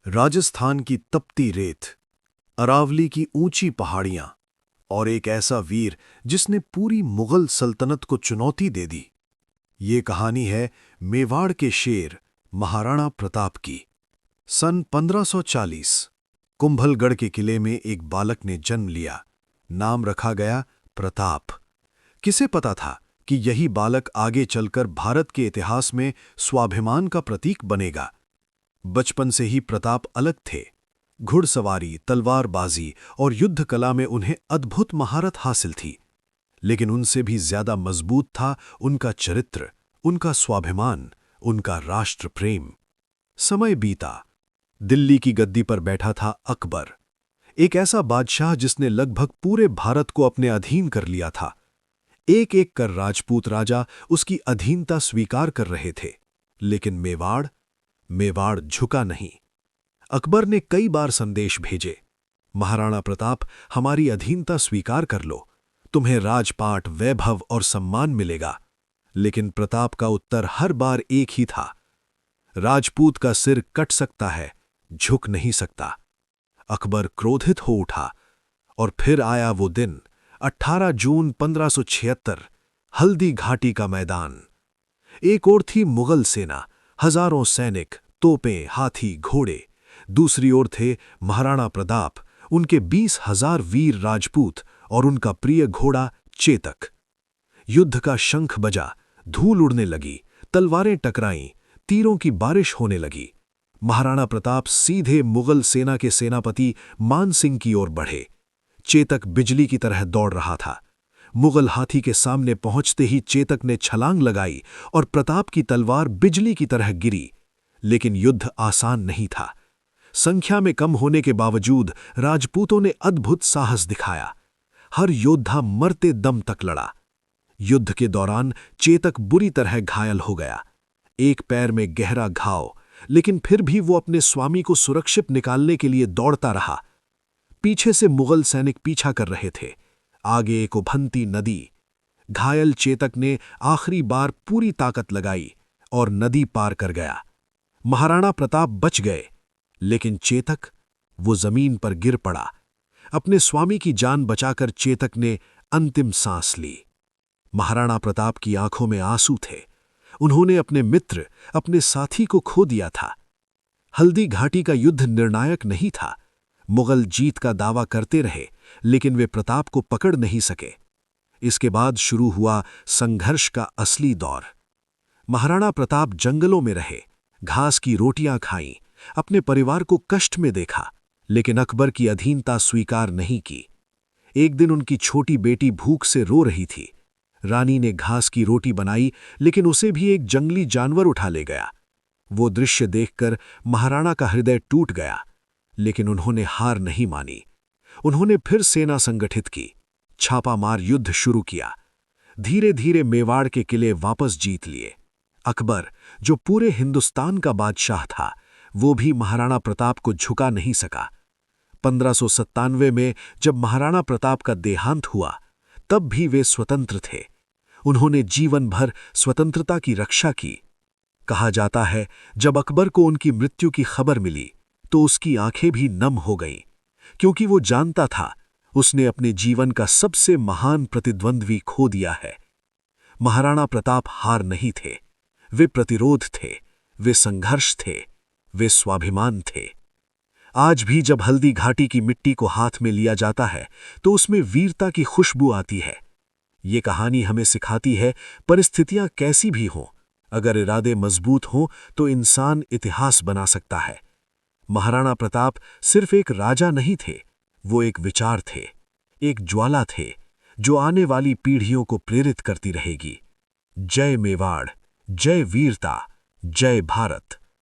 राजस्थान की तपती रेत, अरावली की ऊंची पहाड़ियां और एक ऐसा वीर जिसने पूरी मुगल सल्तनत को चुनौती दे दी। ये कहानी है मेवाड़ के शेर महाराणा प्रताप की। सन 1540 कुंभलगढ़ के किले में एक बालक ने जन्म लिया। नाम रखा गया प्रताप। किसे पता था कि यही बालक आगे चलकर भारत के इतिहास में स्वाभिमान का प्रतीक बनेगा। बचपन से ही प्रताप अलग थे। घुड़सवारी, तलवारबाजी और युद्ध कला में उन्हें अद्भुत महारत हासिल थी। लेकिन उनसे भी ज्यादा मजबूत था उनका चरित्र, उनका स्वाभिमान, उनका राष्ट्र प्रेम। समय बीता। दिल्ली की गद्दी पर बैठा था अकबर, एक ऐसा बादशाह जिसने लगभग पूरे भारत को अपने अधीन कर लिया था। एक एक कर राजपूत राजा उसकी अधीनता स्वीकार कर रहे थे, लेकिन मेवाड़ झुका नहीं। अकबर ने कई बार संदेश भेजे, महाराणा प्रताप, हमारी अधीनता स्वीकार कर लो, तुम्हें राजपाट, वैभव और सम्मान मिलेगा। लेकिन प्रताप का उत्तर हर बार एक ही था, राजपूत का सिर कट सकता है, झुक नहीं सकता। अकबर क्रोधित हो उठा और फिर आया वो दिन, 18 जून 1576, हल्दी घाटी का मैदान। एक ओर थी मुगल सेना, हजारों सैनिक, तोपें, हाथी, घोड़े। दूसरी ओर थे महाराणा प्रताप, उनके 20,000 वीर राजपूत और उनका प्रिय घोड़ा चेतक। युद्ध का शंख बजा, धूल उड़ने लगी, तलवारें टकराईं, तीरों की बारिश होने लगी। महाराणा प्रताप सीधे मुगल सेना के सेनापति मान सिंह की ओर बढ़े। चेतक बिजली की तरह दौड़ रहा था। मुगल हाथी के सामने पहुंचते ही चेतक ने छलांग लगाई और प्रताप की तलवार बिजली की तरह गिरी। लेकिन युद्ध आसान नहीं था। संख्या में कम होने के बावजूद राजपूतों ने अद्भुत साहस दिखाया। हर योद्धा मरते दम तक लड़ा। युद्ध के दौरान चेतक बुरी तरह घायल हो गया। एक पैर में गहरा घाव, लेकिन फिर भी वो अपने स्वामी को सुरक्षित निकालने के लिए दौड़ता रहा। पीछे से मुगल सैनिक पीछा कर रहे थे। आगे एक उभनती नदी। घायल चेतक ने आखिरी बार पूरी ताकत लगाई और नदी पार कर गया। महाराणा प्रताप बच गए, लेकिन चेतक, वो जमीन पर गिर पड़ा। अपने स्वामी की जान बचाकर चेतक ने अंतिम सांस ली। महाराणा प्रताप की आंखों में आंसू थे। उन्होंने अपने मित्र, अपने साथी को खो दिया था। हल्दी घाटी का युद्ध निर्णायक नहीं था। मुगल जीत का दावा करते रहे, लेकिन वे प्रताप को पकड़ नहीं सके। इसके बाद शुरू हुआ संघर्ष का असली दौर। महाराणा प्रताप जंगलों में रहे, घास की रोटियां खाईं, अपने परिवार को कष्ट में देखा, लेकिन अकबर की अधीनता स्वीकार नहीं की। एक दिन उनकी छोटी बेटी भूख से रो रही थी। रानी ने घास की रोटी बनाई, लेकिन उसे भी एक जंगली जानवर उठा ले गया। वो दृश्य देखकर महाराणा का हृदय टूट गया, लेकिन उन्होंने हार नहीं मानी। उन्होंने फिर सेना संगठित की, छापामार युद्ध शुरू किया। धीरे धीरे मेवाड़ के किले वापस जीत लिए। अकबर, जो पूरे हिंदुस्तान का बादशाह था, वो भी महाराणा प्रताप को झुका नहीं सका। 1597 में जब महाराणा प्रताप का देहांत हुआ, तब भी वे स्वतंत्र थे। उन्होंने जीवन भर स्वतंत्रता की रक्षा की। कहा जाता है, जब अकबर को उनकी मृत्यु की खबर मिली तो उसकी आंखें भी नम हो गईं, क्योंकि वो जानता था उसने अपने जीवन का सबसे महान प्रतिद्वंद्वी खो दिया है। महाराणा प्रताप हार नहीं थे, वे प्रतिरोध थे, वे संघर्ष थे, वे स्वाभिमान थे। आज भी जब हल्दी घाटी की मिट्टी को हाथ में लिया जाता है तो उसमें वीरता की खुशबू आती है। ये कहानी हमें सिखाती है, परिस्थितियां कैसी भी हों, अगर इरादे मजबूत हों तो इंसान इतिहास बना सकता है। महाराणा प्रताप सिर्फ एक राजा नहीं थे, वो एक विचार थे, एक ज्वाला थे, जो आने वाली पीढ़ियों को प्रेरित करती रहेगी। जय मेवाड़, जय वीरता, जय भारत।